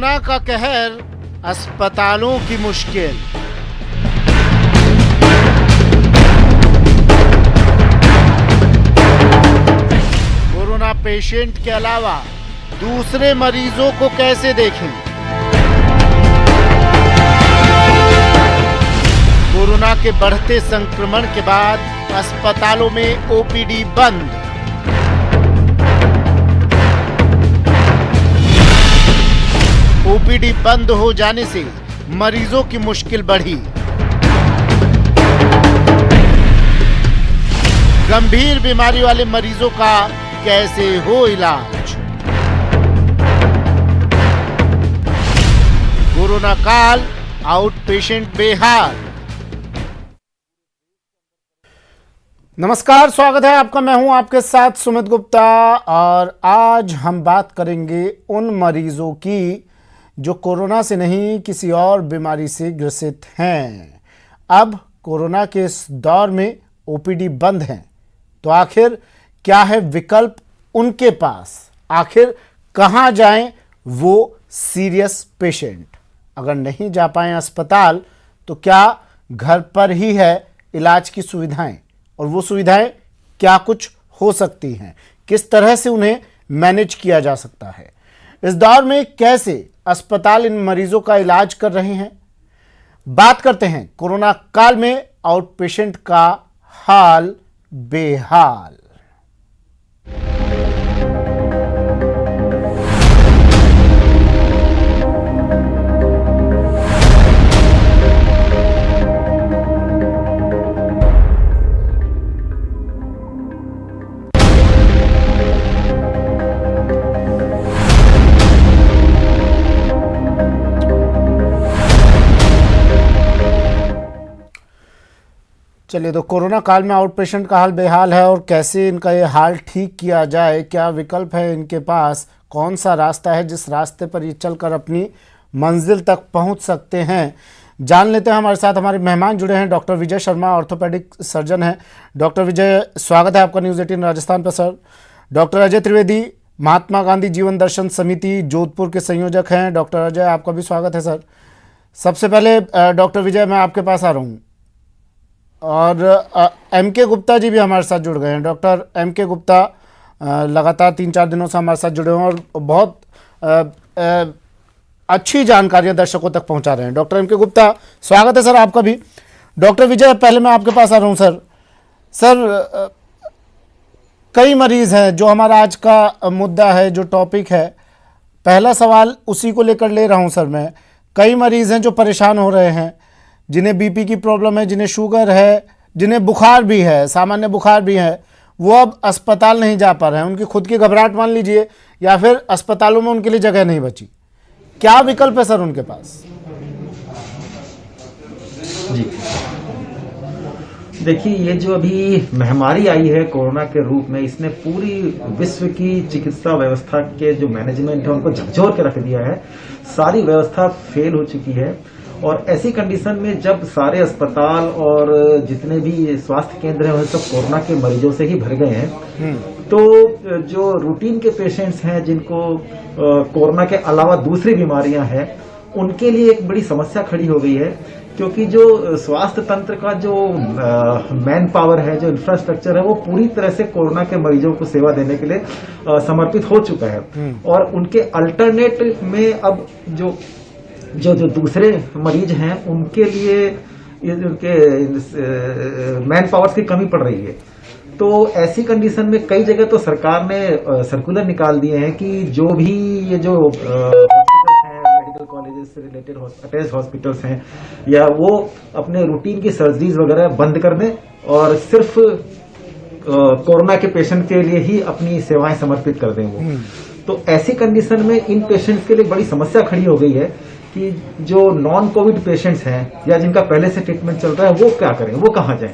Corona का कहर, अस्पतालों की मुश्किल। कोरोना पेशेंट के अलावा दूसरे मरीजों को कैसे देखें? कोरोना के बढ़ते संक्रमण के बाद अस्पतालों में ओपीडी बंद। ओपीडी बंद हो जाने से मरीजों की मुश्किल बढ़ी। गंभीर बीमारी वाले मरीजों का कैसे हो इलाज? कोरोना काल, आउट पेशेंट बेहाल। नमस्कार, स्वागत है आपका। मैं हूं आपके साथ सुमित गुप्ता और आज हम बात करेंगे उन मरीजों की जो कोरोना से नहीं किसी और बीमारी से ग्रसित हैं। अब कोरोना के इस दौर में ओपीडी बंद हैं, तो आखिर क्या है विकल्प उनके पास? आखिर कहां जाएं वो सीरियस पेशेंट? अगर नहीं जा पाए अस्पताल तो क्या घर पर ही है इलाज की सुविधाएं? और वो सुविधाएं क्या कुछ हो सकती हैं? किस तरह से उन्हें मैनेज किया जा सकता है? इस दौर में कैसे अस्पताल इन मरीजों का इलाज कर रहे हैं? बात करते हैं कोरोना काल में आउट पेशेंट का हाल बेहाल। चलिए, तो कोरोना काल में आउट पेशेंट का हाल बेहाल है और कैसे इनका ये हाल ठीक किया जाए, क्या विकल्प है इनके पास, कौन सा रास्ता है जिस रास्ते पर ये चलकर अपनी मंजिल तक पहुंच सकते हैं, जान लेते हैं। हमारे साथ हमारे मेहमान जुड़े हैं। Doctor Vijay Sharma orthopaedic surgeon हैं। डॉक्टर विजय, स्वागत है आपका न्यूज़ 18 राजस्थान पर सर। डॉक्टर अजय त्रिवेदी, महात्मा गांधी जीवन दर्शन समिति जोधपुर के संयोजक हैं। डॉक्टर अजय, आपका भी स्वागत है सर। सबसे पहले डॉक्टर विजय, मैं आपके पास आ रहा हूँ और एम.के. गुप्ता जी भी हमारे साथ जुड़ गए हैं। Doctor MK. गुप्ता लगातार 3-4 दिनों से हमारे साथ जुड़े हुए हैं और बहुत अच्छी जानकारियां दर्शकों तक पहुंचा रहे हैं। Doctor MK. गुप्ता, स्वागत है सर आपका भी। डॉक्टर विजय, पहले मैं आपके पास आ रहा हूं सर। कई मरीज हैं जो हमारा आज का मुद्दा है, जो टॉपिक है। पहला सवाल उसी को लेकर ले रहा हूं सर मैं। कई मरीज हैं जो परेशान हो रहे हैं, जिन्हें बीपी की प्रॉब्लम है, जिन्हें शुगर है, जिन्हें बुखार भी है, सामान्य बुखार भी है, वो अब अस्पताल नहीं जा पा रहे हैं। उनकी खुद की घबराहट मान लीजिए, या फिर अस्पतालों में उनके लिए जगह नहीं बची। क्या विकल्प है सर उनके पास? जी देखिए, ये जो अभी महामारी आई है कोरोना के रूप में, इसने पूरी विश्व की चिकित्सा व्यवस्था के जो मैनेजमेंट है उनको झकझोर के रख दिया है। सारी व्यवस्था फेल हो चुकी है और ऐसी कंडीशन में जब सारे अस्पताल और जितने भी स्वास्थ्य केंद्र हैं वो सब कोरोना के मरीजों से ही भर गए हैं, तो जो रूटीन के पेशेंट्स हैं जिनको कोरोना के अलावा दूसरी बीमारियां हैं, उनके लिए एक बड़ी समस्या खड़ी हो गई है। क्योंकि जो स्वास्थ्य तंत्र का जो मैन पावर है, जो इंफ्रास्ट्रक्चर है, वो पूरी तरह से कोरोना के मरीजों को सेवा देने के लिए समर्पित हो चुका है। और उनके अल्टरनेट में अब जो दूसरे मरीज हैं उनके लिए उनके मैन पावर्स की कमी पड़ रही है। तो ऐसी कंडीशन में कई जगह तो सरकार ने सर्कुलर निकाल दिए हैं कि जो भी ये जो हॉस्पिटल्स हैं, मेडिकल कॉलेजेस से रिलेटेड अटैच्ड हॉस्पिटल्स हैं, या वो अपने रूटीन की सर्जरीज वगैरह बंद कर दें और सिर्फ कोरोना के पेशेंट के लिए ही अपनी सेवाएं समर्पित कर दें वो। तो ऐसी कंडीशन में इन पेशेंट्स के लिए बड़ी समस्या खड़ी हो गई है कि जो नॉन कोविड पेशेंट्स हैं या जिनका पहले से ट्रीटमेंट चल रहा है, वो क्या करें, वो कहाँ जाएं।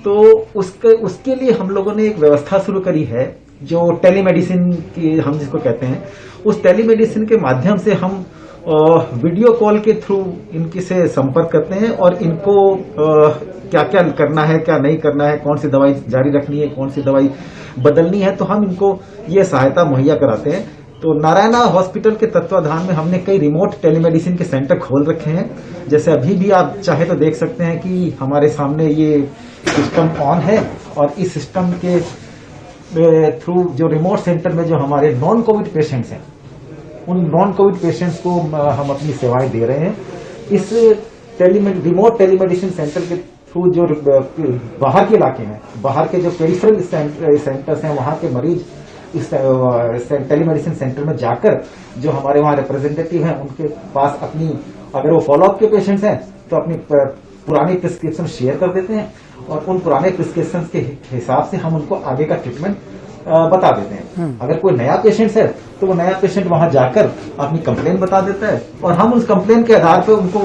तो उसके लिए हम लोगों ने एक व्यवस्था शुरू करी है जो टेलीमेडिसिन की हम जिसको कहते हैं। उस टेलीमेडिसिन के माध्यम से हम वीडियो कॉल के थ्रू इनके से संपर्क करते हैं और इनको क्या क्या करना है, क्या नहीं करना है, कौन सी दवाई जारी रखनी है, कौन सी दवाई बदलनी है, तो हम इनको ये सहायता मुहैया कराते हैं तो नारायणा हॉस्पिटल के तत्वाधान में हमने कई रिमोट टेलीमेडिसिन के सेंटर खोल रखे हैं। जैसे अभी भी आप चाहे तो देख सकते हैं कि हमारे सामने ये सिस्टम ऑन है और इस सिस्टम के थ्रू जो रिमोट सेंटर में जो हमारे नॉन कोविड पेशेंट्स हैं, उन नॉन कोविड पेशेंट्स को हम अपनी सेवाएं दे रहे हैं। इस रिमोट टेलीमेडिसिन सेंटर के थ्रू जो बाहर के इलाके हैं, बाहर के जो पेरिफेरल सेंटर्स हैं, वहां के मरीज इस टेलीमेडिसिन सेंटर में जाकर जो हमारे वहाँ रिप्रेजेंटेटिव हैं उनके पास अपनी, अगर वो फॉलोअप के पेशेंट्स हैं तो अपनी पुरानी प्रिस्क्रिप्शन शेयर कर देते हैं और उन पुराने प्रिस्क्रिप्शन के हिसाब से हम उनको आगे का ट्रीटमेंट बता देते हैं। अगर कोई नया पेशेंट है तो वो नया पेशेंट वहां जाकर अपनी कंप्लेन बता देता है और हम उस कंप्लेन के आधार पर उनको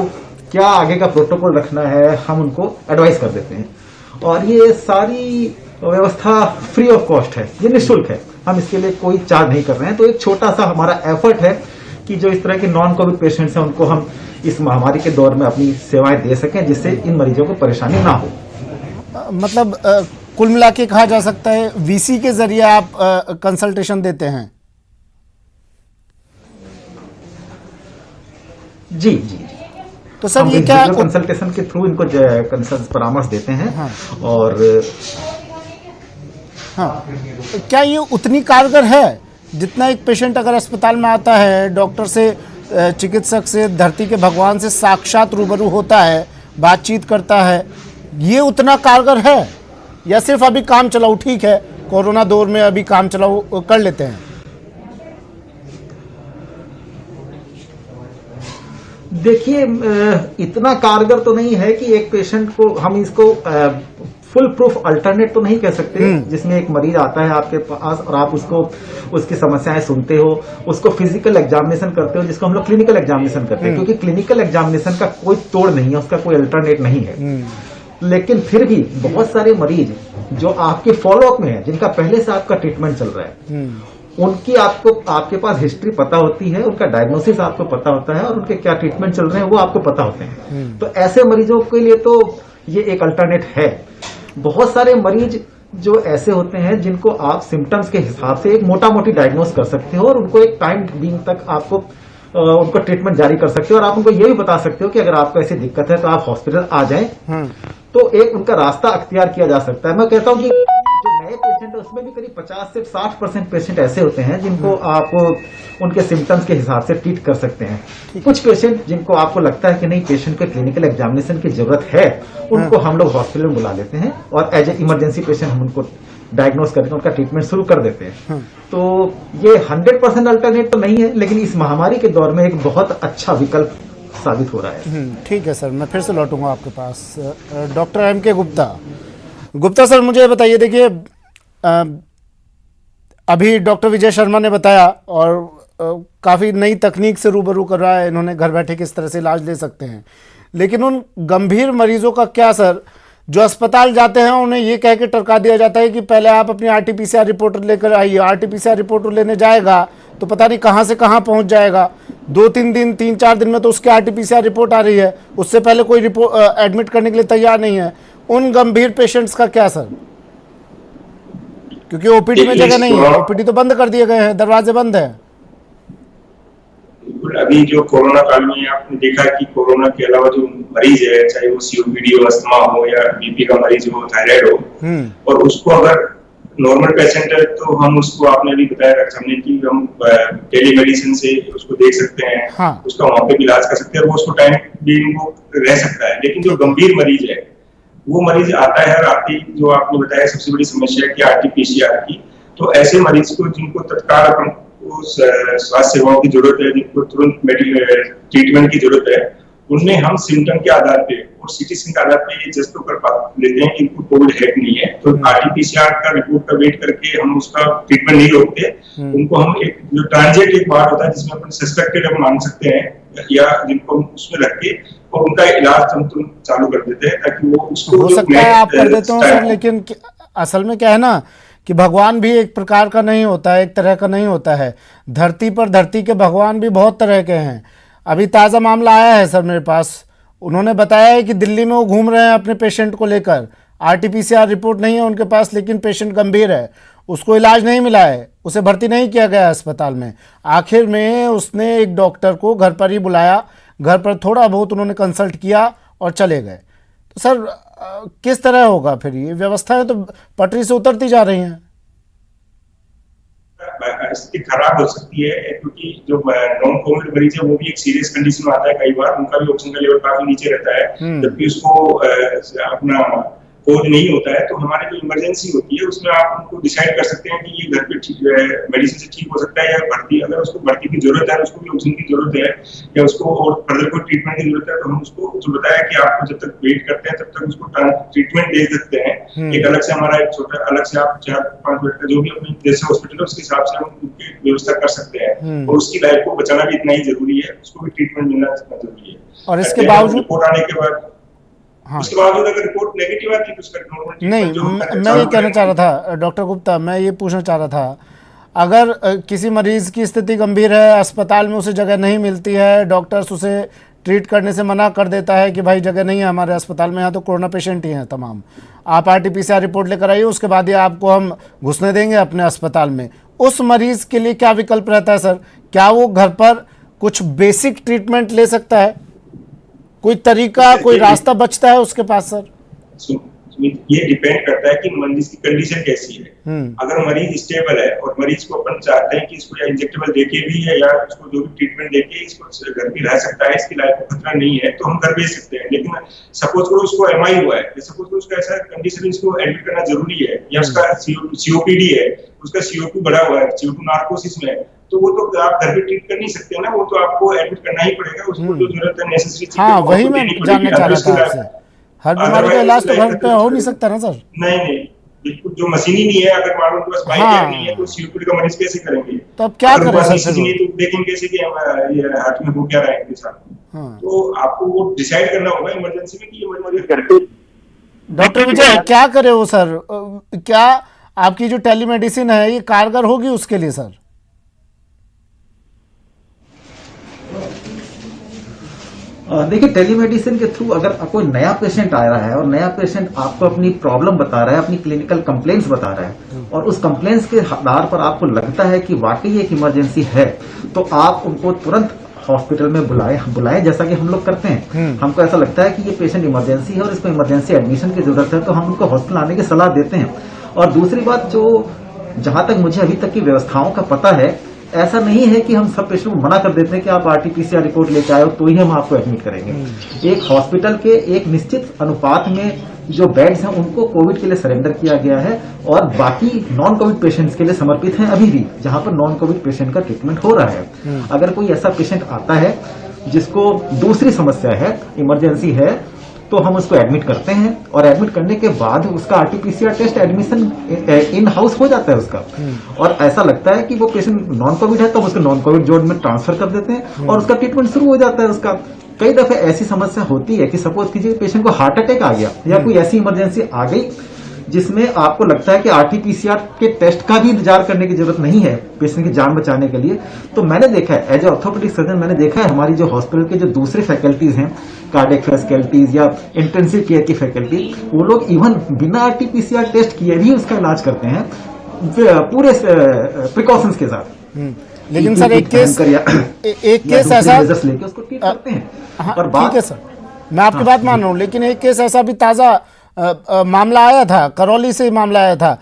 क्या आगे का प्रोटोकॉल रखना है हम उनको एडवाइस कर देते हैं। और ये सारी व्यवस्था फ्री ऑफ कॉस्ट है, ये निःशुल्क है, हम इसके लिए कोई चार्ज नहीं कर रहे हैं। तो एक छोटा सा हमारा एफर्ट है कि जो इस तरह के नॉन कोविड पेशेंट्स हैं उनको हम इस महामारी के दौर में अपनी सेवाएं दे सकें, जिससे इन मरीजों को परेशानी ना हो। मतलब कुल मिला के कहा जा सकता है वीसी के जरिए आप कंसल्टेशन देते हैं? जी जी जी। तो सर ये क्या कंसल्टेशन के थ्रू इनको परामर्श देते हैं। हाँ। और हाँ, क्या ये उतनी कारगर है जितना एक पेशेंट अगर अस्पताल में आता है, डॉक्टर से, चिकित्सक से, धरती के भगवान से साक्षात रूबरू होता है, बातचीत करता है, ये उतना कारगर है या सिर्फ अभी काम चलाओ, ठीक है कोरोना दौर में अभी काम चलाओ कर लेते हैं? देखिए, इतना कारगर तो नहीं है कि एक पेशेंट को हम इसको फुल प्रूफ अल्टरनेट तो नहीं कह सकते, जिसमें एक मरीज आता है आपके पास और आप उसको उसकी समस्याएं सुनते हो, उसको फिजिकल एग्जामिनेशन करते हो, जिसको हम लोग क्लिनिकल एग्जामिनेशन करते हैं, क्योंकि क्लिनिकल एग्जामिनेशन का कोई तोड़ नहीं है, उसका कोई अल्टरनेट नहीं है। लेकिन फिर भी बहुत सारे मरीज जो आपके फॉलोअप में है, जिनका पहले से आपका ट्रीटमेंट चल रहा है, उनकी आपके पास हिस्ट्री पता होती है, उनका डायग्नोसिस आपको पता होता है और उनके क्या ट्रीटमेंट चल रहे हैं वो आपको पता होते हैं। तो ऐसे मरीजों के लिए तो ये एक अल्टरनेट है। बहुत सारे मरीज जो ऐसे होते हैं जिनको आप सिम्टम्स के हिसाब से एक मोटा मोटी डायग्नोस कर सकते हो और उनको एक टाइम बीइंग तक आपको उनको ट्रीटमेंट जारी कर सकते हो और आप उनको ये भी बता सकते हो कि अगर आपको ऐसी दिक्कत है तो आप हॉस्पिटल आ जाएं। तो एक उनका रास्ता अख्तियार किया जा सकता है। मैं कहता हूं कि जो नए पेशेंट है उसमें भी करीब 50 से 60% पेशेंट ऐसे होते हैं जिनको आप उनके सिम्टम्स के हिसाब से ट्रीट कर सकते हैं। कुछ पेशेंट जिनको आपको लगता है कि नहीं पेशेंट को क्लिनिकल एग्जामिनेशन की जरूरत है, उनको हम लोग हॉस्पिटल में बुला लेते हैं और एज ए इमरजेंसी पेशेंट हम उनको डायग्नोस करके उनका ट्रीटमेंट शुरू कर देते हैं। तो ये 100% अल्टरनेट तो नहीं है, लेकिन इस महामारी के दौर में एक बहुत अच्छा विकल्प साबित हो रहा है। ठीक है सर, मैं फिर से लौटूंगा आपके पास। Doctor M.K. गुप्ता सर, मुझे बताइए, देखिए अभी डॉक्टर विजय शर्मा ने बताया और काफ़ी नई तकनीक से रूबरू कर रहा है, इन्होंने घर बैठे किस तरह से इलाज ले सकते हैं। लेकिन उन गंभीर मरीजों का क्या सर, जो अस्पताल जाते हैं उन्हें ये कह के टरका दिया जाता है कि पहले आप अपनी RT-PCR रिपोर्ट लेकर आइए। RT-PCR रिपोर्ट लेने जाएगा तो पता नहीं कहाँ से कहाँ पहुँच जाएगा, 2-3 दिन 3-4 दिन में तो उसकी RT-PCR रिपोर्ट आ रही है, उससे पहले कोई रिपोर्ट एडमिट करने के लिए तैयार नहीं है। उन गंभीर पेशेंट्स का क्या सर, क्योंकि OPD में जगह नहीं है, OPD तो बंद कर दिए गए हैं, दरवाजे बंद हैं। अभी जो कोरोना काल में आपने देखा कि कोरोना के अलावा जो मरीज है, चाहे वो COPD हो, अस्थमा हो या BP का मरीज हो, थायराइड हो, और उसको अगर नॉर्मल पेशेंट है तो हम उसको, आपने अभी बताया रखा हमने कि हम टेलीमेडिसिन से उसको देख सकते हैं। हाँ। उसका वहां पे इलाज कर सकते हैं और वो उसको टाइम भी वो रह सकता है। लेकिन जो गंभीर मरीज है वो मरीज आता है रात, जो आपने बताया सबसे बड़ी समस्या है कि RT-PCR की, तो ऐसे मरीज को जिनको तत्काल अपन स्वास्थ्य सेवाओं की जरूरत है, जिनको तुरंत ट्रीटमेंट की जरूरत है, उनमें हम सिम्टम के आधार पे और CT स्कैन के आधार पे ये जस्ट तो कर लेते हैं कि इनको कोविड है कि नहीं है। तो RT-PCR का रिपोर्ट का वेट करके हम उसका ट्रीटमेंट नहीं रोकते। उनको हम एक जो ट्रांजिट एक बार होता है जिसमें अपन सस्पेक्टेड हम मान सकते हैं या जिनको उसमें रख के और उनका इलाज हम तुरंत चालू कर देते हैं ताकि वो उसको हो सकता है आप कर देते हो सर, लेकिन असल में क्या है ना कि भगवान भी एक प्रकार का नहीं होता है, एक तरह का नहीं होता है। धरती के भगवान भी बहुत तरह के हैं। अभी ताज़ा मामला आया है सर मेरे पास, उन्होंने बताया है कि दिल्ली में वो घूम रहे हैं अपने पेशेंट को लेकर, RT-PCR रिपोर्ट नहीं है उनके पास, लेकिन पेशेंट गंभीर है, उसको इलाज नहीं मिला है, उसे भर्ती नहीं किया गया अस्पताल में। आखिर में उसने एक डॉक्टर को घर पर ही बुलाया, घर पर थोड़ा बहुत उन्होंने कंसल्ट किया और चले गए। तो सर किस तरह होगा फिर? ये व्यवस्थाएं तो पटरी से उतरती जा रही हैं। स्थिति खराब हो सकती है, क्योंकि जो नॉन कोविड मरीज है वो भी एक सीरियस कंडीशन में आता है, कई बार उनका भी ऑक्सीजन का लेवल काफी नीचे रहता है, जबकि उसको अपना कोविड नहीं होता है। तो हमारे जो इमरजेंसी होती है उसमें आप उनको डिसाइड कर सकते हैं कि ये घर पे मेडिसिन से ठीक हो सकता है या भर्ती, अगर उसको भर्ती की जरूरत है, उसको भी ऑक्सीजन की जरूरत है या उसको और फर्दर कोई ट्रीटमेंट की जरूरत है, तो हम उसको जो बताया कि आपको जब तक वेट करते हैं तब तक उसको ट्रीटमेंट दे सकते हैं। एक अलग से हमारा एक छोटा अलग से आप 4-5 बेड का जो भी अपने जैसे हॉस्पिटल है उसके हिसाब से हम उनकी व्यवस्था कर सकते हैं, और उसकी लाइफ को बचाना भी इतना ही जरूरी है, उसको भी ट्रीटमेंट मिलना इतना जरूरी है। और इसके बावजूद रिपोर्ट आने के बाद उसके बावजूद अगर रिपोर्ट नेगेटिव आती है तो उसका नहीं, मैं ये कहना चाह रहा था डॉक्टर गुप्ता, मैं ये पूछना चाह रहा था, अगर किसी मरीज की स्थिति गंभीर है, अस्पताल में उसे जगह नहीं मिलती है, डॉक्टर्स उसे ट्रीट करने से मना कर देता है कि भाई जगह नहीं है हमारे अस्पताल में, यहाँ तो कोरोना पेशेंट ही हैं तमाम, आप RT-PCR रिपोर्ट लेकर आइए, उसके बाद ये आपको हम घुसने देंगे अपने अस्पताल में। उस मरीज के लिए क्या विकल्प रहता है सर? क्या वो घर पर कुछ बेसिक ट्रीटमेंट ले सकता है? कोई तरीका, कोई रास्ता बचता है उसके पास सर? ये डिपेंड करता है कि मरीज की कंडीशन कैसी है। अगर मरीज स्टेबल है और मरीज को अपन चाहते हैं कि इसको या इंजेक्टेबल देके भी है या उसको जो भी ट्रीटमेंट देके इसको घर भी रह सकता है, इसकी लाइफ को खतरा नहीं है, तो हम घर भेज सकते हैं। लेकिन सपोज करो उसको MI हुआ है, सपोज करो उसका ऐसा कंडीशन इसको एडमिट करना जरूरी है, या उसका COPD है, उसका CO2 बढ़ा हुआ है, CO2 नार्कोसिस में, तो वो तो आप घर पे ट्रीट कर नहीं सकते ना, वो तो आपको एडमिट करना ही पड़ेगा, उसको जो जरूरत है नेसेसरी चीजें। हाँ, वही मैं जानना चाह रहा था आपसे, हर बीमारी का इलाज तो घर पे हो नहीं सकता ना सर? नहीं, बिल्कुल, जो मशीन ही नहीं है, अगर मान लो उनके पास बाइक नहीं है तो COPD का मरीज कैसे करेंगे? तो अब क्या करें सर? नहीं तो देखेंगे कैसे कि ये हाथ में हो क्या रहा है इनके साथ। तो आपको वो डिसाइड करना होगा इमरजेंसी में कि ये मरीज करके। डॉक्टर विजय क्या करे वो सर? क्या आपकी जो टेलीमेडिसिन है ये कारगर होगी उसके लिए सर? देखिए, टेलीमेडिसिन के थ्रू अगर कोई नया पेशेंट आ रहा है और नया पेशेंट आपको अपनी प्रॉब्लम बता रहा है, अपनी क्लिनिकल कंप्लेंट्स बता रहा है, और उस कंप्लेंट्स के आधार पर आपको लगता है कि वाकई एक इमरजेंसी है, तो आप उनको तुरंत हॉस्पिटल में बुलाएं, जैसा कि हम लोग करते हैं। हमको ऐसा लगता है कि ये पेशेंट इमरजेंसी है और इसको इमरजेंसी एडमिशन की जरूरत है, तो हम उनको हॉस्पिटल आने की सलाह देते हैं। और दूसरी बात, जो जहां तक मुझे अभी तक की व्यवस्थाओं का पता है, ऐसा नहीं है कि हम सब पेशेंट को मना कर देते हैं कि आप RT-PCR रिपोर्ट लेके आए हो तो ही हम आपको एडमिट करेंगे। एक हॉस्पिटल के एक निश्चित अनुपात में जो बेड्स हैं उनको कोविड के लिए सरेंडर किया गया है, और बाकी नॉन कोविड पेशेंट्स के लिए समर्पित हैं अभी भी, जहां पर नॉन कोविड पेशेंट का ट्रीटमेंट हो रहा है। अगर कोई ऐसा पेशेंट आता है जिसको दूसरी समस्या है, इमरजेंसी है, तो हम उसको एडमिट करते हैं, और एडमिट करने के बाद उसका RT-PCR test admission in house हो जाता है उसका। और ऐसा लगता है कि वो पेशेंट नॉन कोविड है तो हम उसको नॉन कोविड जोन में ट्रांसफर कर देते हैं और उसका ट्रीटमेंट शुरू हो जाता है उसका। कई दफे ऐसी समस्या होती है कि सपोज कीजिए पेशेंट को हार्ट अटैक आ गया या कोई ऐसी इमरजेंसी आ गई जिसमें आपको लगता है कि RT-PCR के टेस्ट का भी इंतजार करने की जरूरत नहीं है पेशेंट की जान बचाने के लिए। तो मैंने देखा है, एज ए ऑर्थोपेडिक सर्जन मैंने देखा है हमारी जो हॉस्पिटल के जो दूसरे फैकल्टीज हैं, कार्डियक फैकल्टीज या इंटेंसिव केयर की फैकल्टी, वो लोग इवन बिना RT-PCR टेस्ट किए भी उसका इलाज करते हैं पूरे प्रिकॉशंस के साथ। लेकिन सर एक केस ऐसा लेके उसको ट्रीट करते हैं। और ठीक है सर, मैं आपकी बात मान रहा हूँ, लेकिन एक केस ऐसा भी ताजा मामला आया था, करौली से मामला आया था,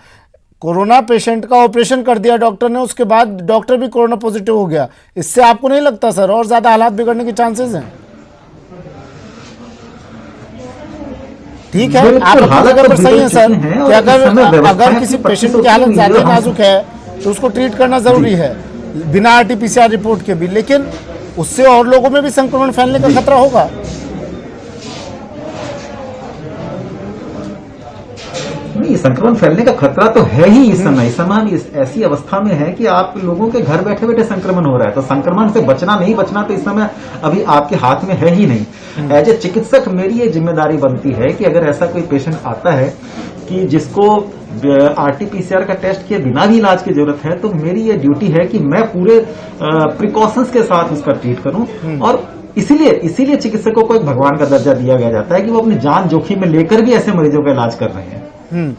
कोरोना पेशेंट का ऑपरेशन कर दिया डॉक्टर ने, उसके बाद डॉक्टर भी कोरोना पॉजिटिव हो गया। इससे आपको नहीं लगता सर और ज्यादा हालात बिगड़ने के चांसेस हैं? ठीक है, आप अपनी जगह पर सही है सर कि अगर किसी पेशेंट की हालत ज्यादा नाजुक है तो उसको ट्रीट करना जरूरी है बिना RT-PCR रिपोर्ट के भी, लेकिन उससे और लोगों में भी संक्रमण फैलने का खतरा होगा। नहीं, संक्रमण फैलने का खतरा तो है ही इस समय। हम ऐसी अवस्था में है कि आप लोगों के घर बैठे बैठे संक्रमण हो रहा है, तो संक्रमण से बचना नहीं बचना तो इस समय अभी आपके हाथ में है ही नहीं। एज ए चिकित्सक मेरी ये जिम्मेदारी बनती है कि अगर ऐसा कोई पेशेंट आता है कि जिसको RT-PCR का टेस्ट किए बिना भी इलाज की जरूरत है, तो मेरी ये ड्यूटी है कि मैं पूरे प्रिकॉशंस के साथ उसका ट्रीट करूं और इसीलिए चिकित्सकों को एक भगवान का दर्जा दिया गया जाता है कि वो अपनी जान जोखिम में लेकर भी ऐसे मरीजों का इलाज कर रहे हैं।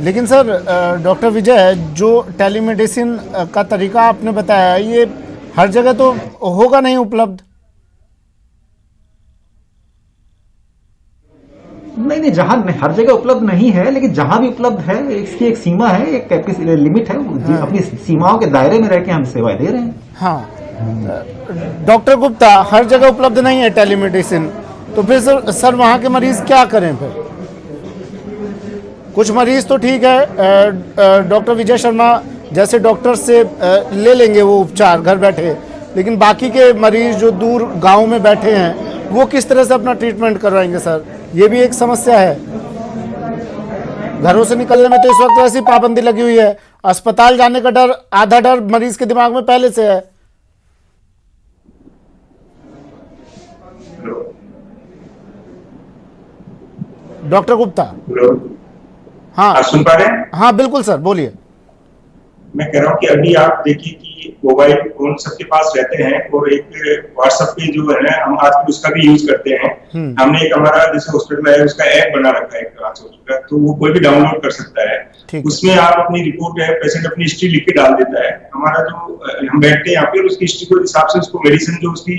लेकिन सर डॉक्टर विजय, जो टेलीमेडिसिन का तरीका आपने बताया, ये हर जगह तो होगा नहीं उपलब्ध। नहीं, जहां हर जगह उपलब्ध नहीं है, लेकिन जहां भी उपलब्ध है इसकी एक सीमा है, एक लिमिट है। हाँ। अपनी सीमाओं के दायरे में रह के हम सेवाएं दे रहे हैं। हाँ डॉक्टर गुप्ता, हर जगह उपलब्ध नहीं है टेलीमेडिसिन, तो फिर सर वहाँ के मरीज क्या करें फिर? कुछ मरीज तो ठीक है, डॉक्टर विजय शर्मा जैसे डॉक्टर से ले लेंगे वो उपचार घर बैठे, लेकिन बाकी के मरीज जो दूर गांव में बैठे हैं वो किस तरह से अपना ट्रीटमेंट करवाएंगे सर? ये भी एक समस्या है। घरों से निकलने में तो इस वक्त ऐसी पाबंदी लगी हुई है, अस्पताल जाने का डर, आधा डर मरीज के दिमाग में पहले से है। डॉक्टर गुप्ता, हाँ सुन पा रहे हैं? हाँ बिल्कुल सर, बोलिए। मैं कह रहा हूँ कि अभी आप देखिए कि मोबाइल फोन सबके पास रहते हैं, और एक व्हाट्सएप पे जो है हम आजकल उसका भी यूज करते हैं। हमने एक हमारा जैसे हॉस्पिटल है उसका ऐप बना रखा है का, तो वो कोई भी डाउनलोड कर सकता है। उसमें आप अपनी रिपोर्ट है, पेशेंट अपनी हिस्ट्री लिख के डाल देता है। हमारा जो हम बैठते हैं यहाँ पे, उसकी हिस्ट्री के हिसाब से उसको मेडिसिन जो उसकी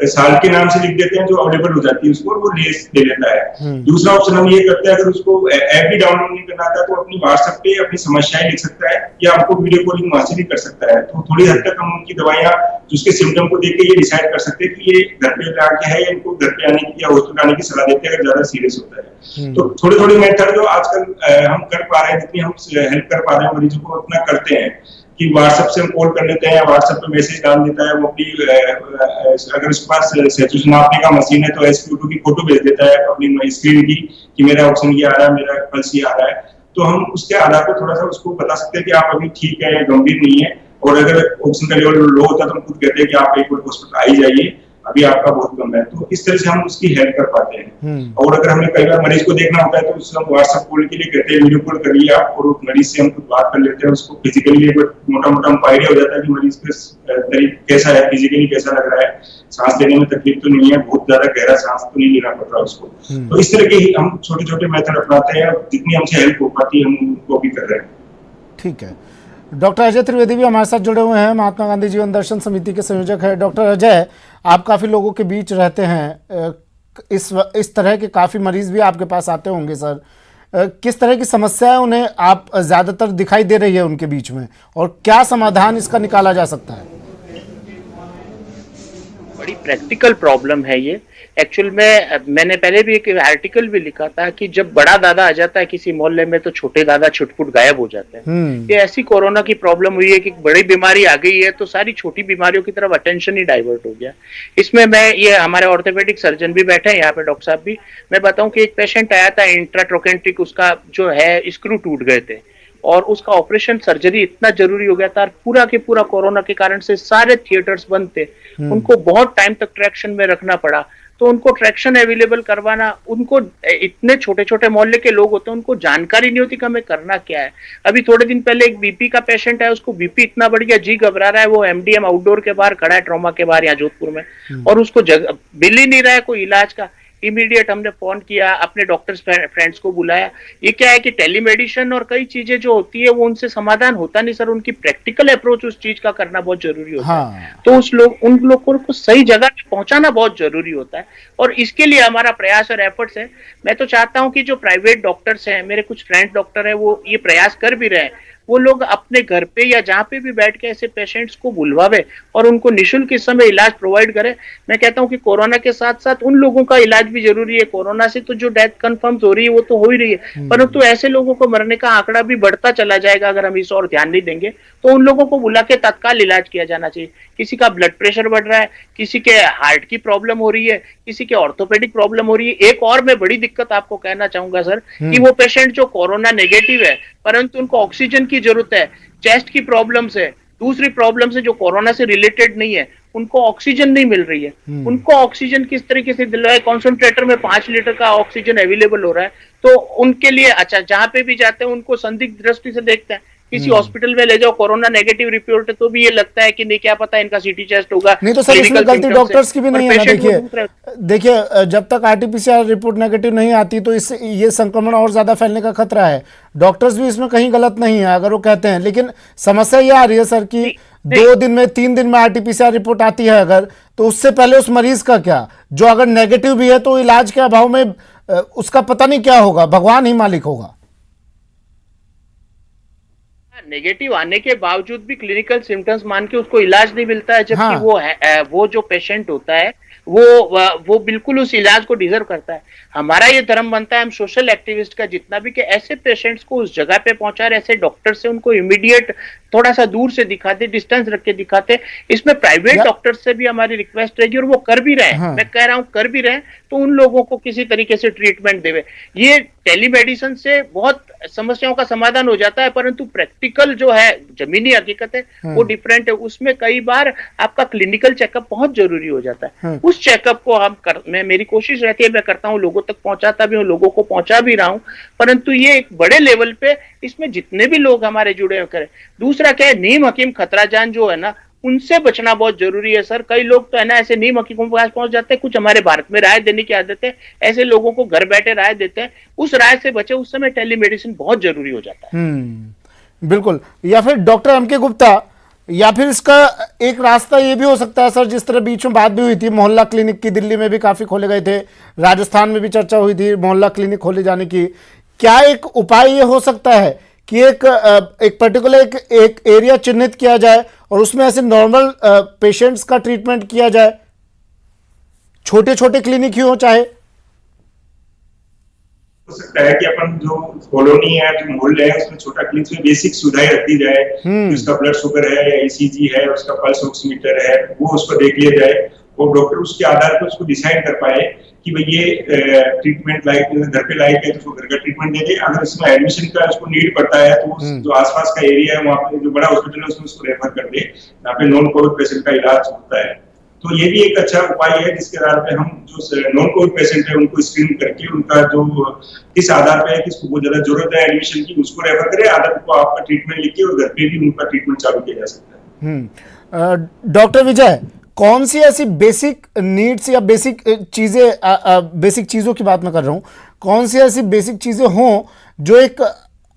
साल के नाम से लिख देते हैं, जो अवेलेबल हो जाती है उसको, और वो ले लेता है। दूसरा ऑप्शन हम ये करते हैं, अगर उसको ऐप भी डाउनलोड नहीं करना आता तो अपनी व्हाट्सएप पे अपनी समस्याएं लिख सकता है, या हमको वीडियो कॉलिंग वहां से भी कर सकता है। तो थोड़ी हद तक हम उनकी दवाइयां उसके सिम्टम को देख के ये डिसाइड कर सकते हैं कि ये घर पे आके है, या इनको घर पे आने की या हॉस्पिटल आने की सलाह देते हैं अगर ज्यादा सीरियस होता है। तो थोड़ी थोड़ी मेथड जो आजकल हम कर पा रहे हैं, जितनी हम हेल्प कर पा रहे हैं मरीजों को, उतना करते हैं। कि व्हाट्सएप से हम कॉल कर लेते हैं, या व्हाट्सएप पे मैसेज डाल देता है वो अपनी, अगर उसके पास सैचुरेशन नापने का मशीन है तो SpO2 की फोटो भेज देता है अपनी स्क्रीन की, कि मेरा ऑक्सीजन ये आ रहा है, मेरा पल्स ये आ रहा है। तो हम उसके आधार पर थोड़ा सा उसको बता सकते हैं कि आप अभी ठीक है या गंभीर नहीं है। और अगर ऑक्सीजन का लेवल लो होता है तो हम खुद कहते हैं कि आप एक बार हॉस्पिटल आ ही जाइए, अभी आपका बहुत कम है। तो इस तरह से हम उसकी हेल्प कर पाते हैं। और अगर हमें कई बार मरीज को देखना होता है तो उससे हम व्हाट्सएप कॉल के लिए कहते हैं, वीडियो कॉल करिए आप, और उस मरीज से हम खुद बात कर लेते हैं। उसको फिजिकली एक मोटा मोटा हमको आइडिया हो जाता है कि मरीज का कैसा है, फिजिकली कैसा लग रहा है, सांस लेने में तकलीफ तो नहीं है, बहुत ज्यादा गहरा सांस तो नहीं लेना पड़ रहा उसको। तो इस तरह के ही हम छोटे छोटे मेथड अपनाते हैं, और जितनी हमसे हेल्प हो पाती है हम उनको भी कर रहे हैं। ठीक है। डॉक्टर अजय त्रिवेदी भी हमारे साथ जुड़े हुए हैं, महात्मा गांधी जीवन दर्शन समिति के संयोजक है। डॉक्टर अजय, आप काफ़ी लोगों के बीच रहते हैं, इस तरह के काफ़ी मरीज भी आपके पास आते होंगे सर। किस तरह की समस्याएं उन्हें आप ज़्यादातर दिखाई दे रही है उनके बीच में, और क्या समाधान इसका निकाला जा सकता है? बड़ी प्रैक्टिकल प्रॉब्लम है ये। एक्चुअल में मैंने पहले भी एक आर्टिकल भी लिखा था कि जब बड़ा दादा आ जाता है किसी मोहल्ले में तो छोटे दादा छुटपुट गायब हो जाते हैं। ये ऐसी कोरोना की प्रॉब्लम हुई है कि बड़ी बीमारी आ गई है तो सारी छोटी बीमारियों की तरफ अटेंशन ही डाइवर्ट हो गया। इसमें मैं ये हमारे ऑर्थोपेडिक सर्जन भी बैठे हैं यहाँ पे, डॉक्टर साहब भी, मैं बताऊं कि एक पेशेंट आया था इंट्राट्रोकेंट्रिक, उसका जो है स्क्रू टूट गए थे और उसका ऑपरेशन सर्जरी इतना जरूरी हो गया था। पूरा के पूरा कोरोना के कारण से सारे थिएटर्स बंद थे, उनको बहुत टाइम तक ट्रैक्शन में रखना पड़ा। तो उनको ट्रैक्शन अवेलेबल करवाना, उनको इतने छोटे छोटे मोहल्ले के लोग होते हैं, उनको जानकारी नहीं होती कि हमें करना क्या है। अभी थोड़े दिन पहले एक बीपी का पेशेंट है, उसको बीपी इतना बढ़ गया, जी घबरा रहा है, वो MDM आउटडोर के बाहर खड़ा है, ट्रॉमा के बाहर यहाँ जोधपुर में, और उसको बिल ही नहीं रहा है कोई इलाज का। इमीडिएट हमने फोन किया, अपने डॉक्टर्स फ्रेंड्स को बुलाया। ये क्या है कि टेलीमेडिसिन और कई चीजें जो होती है वो उनसे समाधान होता नहीं सर, उनकी प्रैक्टिकल अप्रोच उस चीज का करना बहुत जरूरी होता है। तो उन लोगों को सही जगह पे पहुंचाना बहुत जरूरी होता है, और इसके लिए हमारा प्रयास और एफर्ट्स है। मैं तो चाहता हूं कि जो प्राइवेट डॉक्टर्स हैं, मेरे कुछ फ्रेंड डॉक्टर हैं, वो ये प्रयास कर भी रहे हैं, वो लोग अपने घर पे या जहाँ पे भी बैठ के ऐसे पेशेंट्स को बुलवावे और उनको निःशुल्क इस समय इलाज प्रोवाइड करे। मैं कहता हूँ कि कोरोना के साथ साथ उन लोगों का इलाज भी जरूरी है। कोरोना से तो जो डेथ कंफर्म हो रही है वो तो हो ही रही है, परंतु ऐसे लोगों को मरने का आंकड़ा भी बढ़ता चला जाएगा अगर हम इस और ध्यान नहीं देंगे। तो उन लोगों को बुला के तत्काल इलाज किया जाना चाहिए। किसी का ब्लड प्रेशर बढ़ रहा है, किसी के हार्ट की प्रॉब्लम हो रही है, किसी के ऑर्थोपेडिक प्रॉब्लम हो रही है। एक और मैं बड़ी दिक्कत आपको कहना चाहूंगा सर, कि वो पेशेंट जो कोरोना नेगेटिव है परंतु उनको ऑक्सीजन की जरूरत है, चेस्ट की प्रॉब्लम से, दूसरी प्रॉब्लम से जो कोरोना से रिलेटेड नहीं है, उनको ऑक्सीजन नहीं मिल रही है। उनको ऑक्सीजन किस तरीके से दिलवाए? कॉन्सेंट्रेटर में 5 लीटर का ऑक्सीजन अवेलेबल हो रहा है, तो उनके लिए अच्छा, जहां पे भी जाते हैं उनको संदिग्ध दृष्टि से देखते हैं किसी हॉस्पिटल में ले जाओ, कोरोना नेगेटिव रिपोर्ट है तो भी ये लगता है कि नहीं क्या पता इनका सीटी टेस्ट होगा। नहीं तो सर इसमें गलती डॉक्टर्स की भी नहीं है ना। देखिए जब तक आरटीपीसीआर रिपोर्ट नेगेटिव नहीं आती तो इस ये संक्रमण और ज्यादा फैलने का खतरा है। डॉक्टर्स भी इसमें कहीं गलत नहीं है अगर वो कहते हैं, लेकिन समस्या ये आ रही है सर कि 2 दिन में 3 दिन में आरटीपीसीआर रिपोर्ट आती है अगर, तो उससे पहले उस मरीज का क्या, जो अगर नेगेटिव भी है तो इलाज के अभाव में उसका पता नहीं क्या होगा, भगवान ही मालिक होगा। नेगेटिव आने के बावजूद भी क्लिनिकल सिम्टम्स मान के उसको इलाज नहीं मिलता है, जबकि हाँ। वो जो पेशेंट होता है वो बिल्कुल उस इलाज को डिजर्व करता है। हमारा ये धर्म बनता है, हम सोशल एक्टिविस्ट का जितना भी, कि ऐसे पेशेंट्स को उस जगह पे पहुंचा रहे, ऐसे डॉक्टर से उनको इमीडिएट थोड़ा सा दूर से दिखाते, डिस्टेंस रख के दिखाते। इसमें प्राइवेट डॉक्टर से भी हमारी रिक्वेस्ट रहेगी और वो कर भी रहे हैं। हाँ। मैं कह रहा हूं कर भी रहे हैं, तो उन लोगों को किसी तरीके से ट्रीटमेंट देवे। ये टेलीमेडिसिन से बहुत समस्याओं का समाधान हो जाता है, परंतु प्रैक्टिकल जो है जमीनी हकीकत है वो डिफरेंट है। उसमें कई बार आपका क्लिनिकल चेकअप बहुत जरूरी हो जाता है। उस चेकअप को मेरी कोशिश रहती है, मैं करता हूं, लोगों तक पहुंचाता भी हूं, लोगों को पहुंचा भी रहा हूं, परंतु ये एक बड़े लेवल पे इसमें जितने भी लोग हमारे जुड़े करें। दूसरा क्या है, नीम हकीम खतरा जान जो है ना, उनसे बचना बहुत जरूरी है सर। कई लोग तो है ना ऐसे नीम हकीमों के पास पहुंच जाते हैं, कुछ हमारे भारत में राय देने की आदत है, ऐसे लोगों को घर बैठे राय देते हैं, उस राय से बचे। उस समय टेलीमेडिसिन बहुत जरूरी हो जाता है। बिल्कुल। या फिर डॉक्टर एम के गुप्ता, या फिर इसका एक रास्ता ये भी हो सकता है सर, जिस तरह बीच में बात भी हुई थी मोहल्ला क्लिनिक की, दिल्ली में भी काफी खोले गए थे, राजस्थान में भी चर्चा हुई थी मोहल्ला क्लिनिक खोले जाने की। क्या एक उपाय ये हो सकता है कि एक पर्टिकुलर एक एरिया चिन्हित किया जाए और उसमें ऐसे नॉर्मल पेशेंट्स का ट्रीटमेंट किया जाए, छोटे छोटे क्लिनिक ही हो चाहे? हो सकता है कि अपन जो कॉलोनी है, जो मोहल्ले है, उसमें छोटा क्लिनिक में बेसिक सुविधाएं रखी जाए। उसका ब्लड शुगर है या ईसीजी है, उसका पल्स ऑक्सीमीटर है, वो उसको देख लिया जाए और डॉक्टर उसके आधार पर उसको डिसाइड कर पाए कि भाई ये ट्रीटमेंट लायक घर पे लायक है तो उसको घर का ट्रीटमेंट दे दे। अगर इसमें एडमिशन का उसको नीड पड़ता है तो जो आसपास का एरिया है वहाँ पे जो बड़ा हॉस्पिटल है उसमें उसको रेफर कर दे, यहाँ पे नॉन कोविड पेशेंट का इलाज होता है। तो ये भी एक अच्छा उपाय है जिसके आधार पे हम जो नॉन कोविड पेशेंट है उनको स्क्रीन करके उनका जो किस आधार पे है, किसको बहुत ज्यादा जरूरत है एडमिशन की, उसको रेफर करें, आधार को आपका ट्रीटमेंट लिखिए और घर पे भी उनका ट्रीटमेंट चालू किया जा सकता है। डॉक्टर विजय, कौन सी ऐसी बेसिक नीड्स या बेसिक चीजें, बेसिक चीजों की बात मैं कर रहा हूं, कौन सी ऐसी बेसिक चीजें हों जो एक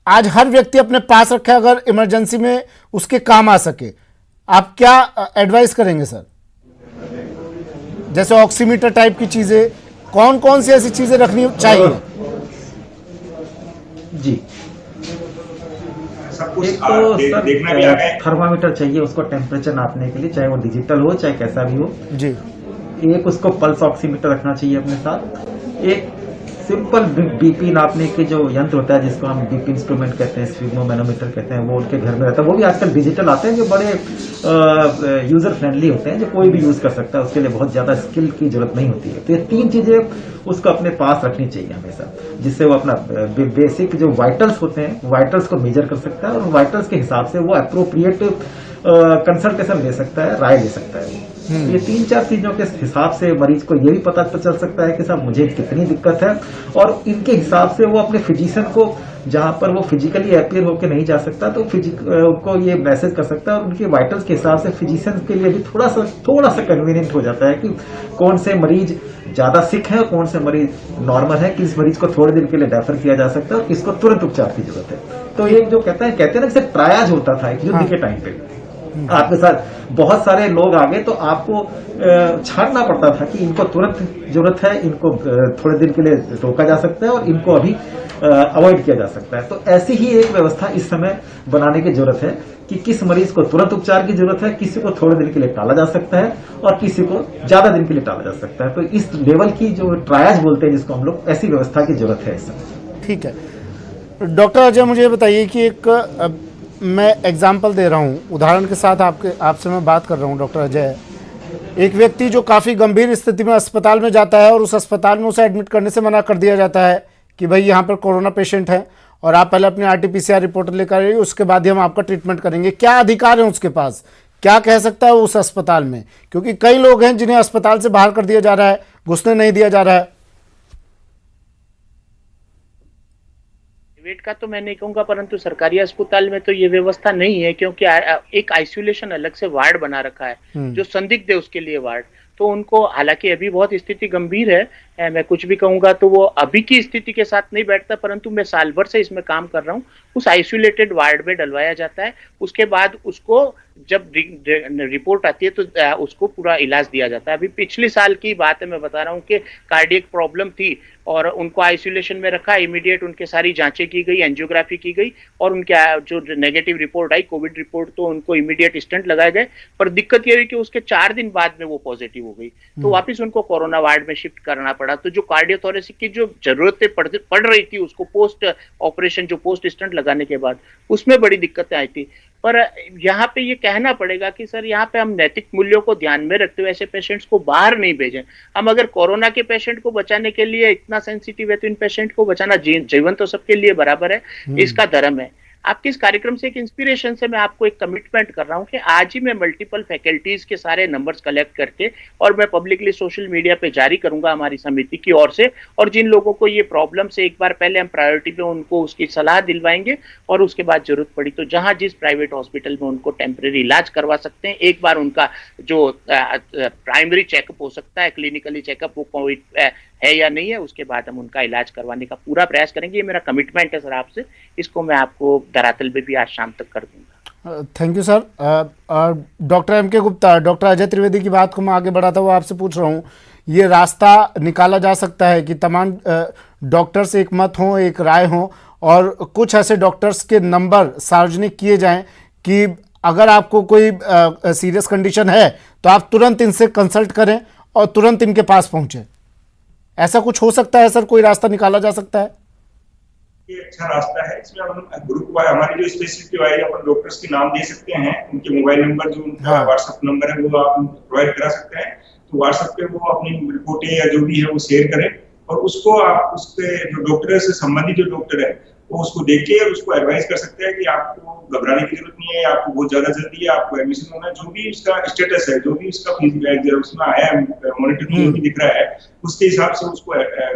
आज हर व्यक्ति अपने पास रखे अगर इमरजेंसी में उसके काम आ सके? आप क्या एडवाइस करेंगे सर? जैसे ऑक्सीमीटर टाइप की चीजें, कौन कौन सी ऐसी चीजें रखनी चाहिए? जी, एक तो सर थर्मामीटर चाहिए उसको टेम्परेचर नापने के लिए, चाहे वो डिजिटल हो चाहे कैसा भी हो जी। एक उसको पल्स ऑक्सीमीटर रखना चाहिए अपने साथ। एक सिंपल बीपी नापने के जो यंत्र होता है जिसको हम बीपी इंस्ट्रूमेंट कहते हैं, स्फिग्मोमेनोमीटर कहते हैं, वो उनके घर में रहता है। वो भी आजकल डिजिटल आते हैं जो बड़े यूजर फ्रेंडली होते हैं, जो कोई भी यूज कर सकता है, उसके लिए बहुत ज्यादा स्किल की जरूरत नहीं होती है। तो ये 3 चीजें उसको अपने पास रखनी चाहिए हमेशा, जिससे वो अपना बेसिक जो वाइटल्स होते हैं वाइटल्स को मेजर कर सकता है और वाइटल्स के हिसाब से वो अप्रोप्रिएट कंसल्टेशन ले सकता है, राय ले सकता है। ये 3-4 चीजों के हिसाब से मरीज को ये भी पता चल सकता है कि साहब मुझे कितनी दिक्कत है, और इनके हिसाब से वो अपने फिजिशियन को, जहां पर वो फिजिकली अपीयर होकर नहीं जा सकता, तो उनको ये मैसेज कर सकता है और उनके वाइटल्स के हिसाब से फिजिशियन के लिए भी थोड़ा सा कन्वीनियंट हो जाता है कि कौन से मरीज ज्यादा सिक है और कौन से मरीज नॉर्मल है, किस मरीज को थोड़े दिन के लिए रेफर किया जा सकता है और किसको तुरंत उपचार की जरूरत है। तो ये जो कहते हैं ना, जैसे ट्रायज होता था एक युद्ध के टाइम पे, आपके साथ बहुत सारे लोग आ गए तो आपको छांटना पड़ता था कि इनको तुरंत जरूरत है, इनको थोड़े दिन के लिए रोका जा सकता है और इनको अभी अवॉइड किया जा सकता है। तो ऐसी ही एक व्यवस्था इस समय बनाने की जरूरत है कि किस मरीज को तुरंत उपचार की जरूरत है, किसी को थोड़े दिन के लिए टाला जा सकता है और किसी को ज्यादा दिन के लिए टाला जा सकता है। तो इस लेवल की जो ट्रायज बोलते हैं जिसको हम लोग, ऐसी व्यवस्था की जरूरत है इस समय। ठीक है डॉक्टर अजय, मुझे बताइए कि एक मैं एग्जाम्पल दे रहा हूँ, उदाहरण के साथ आपसे मैं बात कर रहा हूँ। डॉक्टर अजय, एक व्यक्ति जो काफ़ी गंभीर स्थिति में अस्पताल में जाता है और उस अस्पताल में उसे एडमिट करने से मना कर दिया जाता है कि भाई यहाँ पर कोरोना पेशेंट है और आप पहले अपनी आरटीपीसीआर रिपोर्ट लेकर आइए, उसके बाद ही हम आपका ट्रीटमेंट करेंगे। क्या अधिकार है उसके पास, क्या कह सकता है उस अस्पताल में? क्योंकि कई लोग हैं जिन्हें अस्पताल से बाहर कर दिया जा रहा है, घुसने नहीं दिया जा रहा है। प्राइवेट का तो मैं नहीं कहूंगा, परंतु सरकारी अस्पताल में तो ये व्यवस्था नहीं है, क्योंकि एक आइसोलेशन अलग से वार्ड बना रखा है जो संदिग्ध है उसके लिए वार्ड। तो उनको, हालांकि अभी बहुत स्थिति गंभीर है, मैं कुछ भी कहूंगा तो वो अभी की स्थिति के साथ नहीं बैठता, परंतु मैं साल भर से इसमें काम कर रहा हूँ। उस आइसोलेटेड वार्ड में डलवाया जाता है, उसके बाद उसको जब रिपोर्ट आती है तो उसको पूरा इलाज दिया जाता है। अभी पिछले साल की बात है, मैं बता रहा हूँ कि कार्डियक प्रॉब्लम थी और उनको आइसोलेशन में रखा, इमीडिएट उनके सारी जांचें की गई, एंजियोग्राफी की गई और उनके जो नेगेटिव रिपोर्ट आई कोविड रिपोर्ट, तो उनको इमीडिएट स्टंट लगाए गए। पर दिक्कत ये हुई कि उसके 4 दिन बाद में वो पॉजिटिव हो गई, तो वापस उनको कोरोना वार्ड में शिफ्ट करना पड़ा। तो जो कार्डियोथोरेसिक की जो जरूरतें पड़ रही थी उसको पोस्ट ऑपरेशन, जो पोस्ट स्टंट लगाने के बाद, उसमें बड़ी दिक्कतें आई थी। पर यहाँ पे ये कहना पड़ेगा कि सर यहाँ पे हम नैतिक मूल्यों को ध्यान में रखते हुए ऐसे पेशेंट्स को बाहर नहीं भेजें। हम अगर कोरोना के पेशेंट को बचाने के लिए इतना सेंसिटिव है तो इन पेशेंट को बचाना, जीवन तो सबके लिए बराबर है, इसका धर्म है। आपके इस कार्यक्रम से एक इंस्पिरेशन से मैं आपको एक कमिटमेंट कर रहा हूं कि आज ही मैं मल्टीपल फैकल्टीज के सारे नंबर्स कलेक्ट करके और मैं पब्लिकली सोशल मीडिया पे जारी करूंगा हमारी समिति की ओर से, और जिन लोगों को ये प्रॉब्लम से एक बार पहले हम प्रायोरिटी पे उनको उसकी सलाह दिलवाएंगे और उसके बाद जरूरत पड़ी तो जहां जिस प्राइवेट हॉस्पिटल में उनको टेम्परेरी इलाज करवा सकते हैं, एक बार उनका जो प्राइमरी चेकअप हो सकता है, क्लिनिकली चेकअप, वो कोविड है या नहीं है, उसके बाद हम उनका इलाज करवाने का पूरा प्रयास करेंगे। ये मेरा कमिटमेंट है सर आपसे, इसको मैं आपको धरातल पे भी आज शाम तक कर दूंगा। Thank you sir. Doctor M.K. Gupta, doctor Ajay Trivedi की बात को मैं आगे बढ़ाता हुआ आपसे पूछ रहा हूँ, ये रास्ता निकाला जा सकता है कि तमाम डॉक्टर्स एक मत हों, एक राय हों और कुछ ऐसे डॉक्टर्स के नंबर सार्वजनिक किए जाएं कि अगर आपको कोई सीरियस कंडीशन है तो आप तुरंत इनसे कंसल्ट करें और तुरंत इनके पास पहुंचे। ऐसा कुछ हो सकता है सर, कोई रास्ता निकाला जा सकता है? ये अच्छा रास्ता है, इसमें हम ग्रुप वाइज हमारे जो स्पेसिफिक वाइज अपन डॉक्टर्स के नाम दे सकते हैं, उनके मोबाइल नंबर, जो उनका व्हाट्सएप नंबर है वो आप प्रोवाइड करा सकते हैं। तो व्हाट्सएप पे वो अपनी रिपोर्टें या जो भी है वो शेयर करें और उसको आप उसके जो डॉक्टर से संबंधित जो डॉक्टर है वो उसको देख के और उसको एडवाइस कर सकते हैं कि आपको घबराने की जरूरत नहीं है, आपको बहुत ज्यादा जल्दी है, आपको एडमिशन होना है, जो भी उसका स्टेटस है, जो भी उसका फीडबैक उसमें आया है, मॉनिटरिंग जो भी दिख रहा है, उसके हिसाब से उसको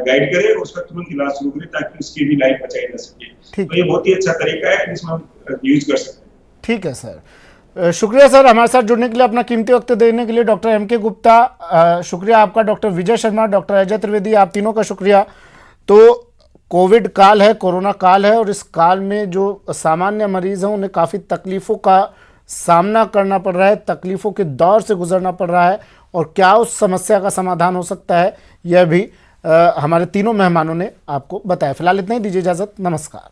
गाइड करे और उसका तुरंत इलाज शुरू करे ताकि उसकी भी लाइफ बचाई जा सके। तो ये बहुत ही अच्छा तरीका है जिसमें हम यूज कर सकते हैं। ठीक है सर, शुक्रिया सर हमारे साथ जुड़ने के लिए, अपना कीमती वक्त देने के लिए। Doctor M.K. गुप्ता शुक्रिया आपका, डॉक्टर विजय शर्मा, डॉक्टर अजय त्रिवेदी, आप तीनों का शुक्रिया। तो कोविड काल है, कोरोना काल है और इस काल में जो सामान्य मरीज हैं उन्हें काफ़ी तकलीफ़ों का सामना करना पड़ रहा है, तकलीफ़ों के दौर से गुजरना पड़ रहा है और क्या उस समस्या का समाधान हो सकता है यह भी हमारे तीनों मेहमानों ने आपको बताया। फिलहाल इतना ही, दीजिए इजाज़त, नमस्कार।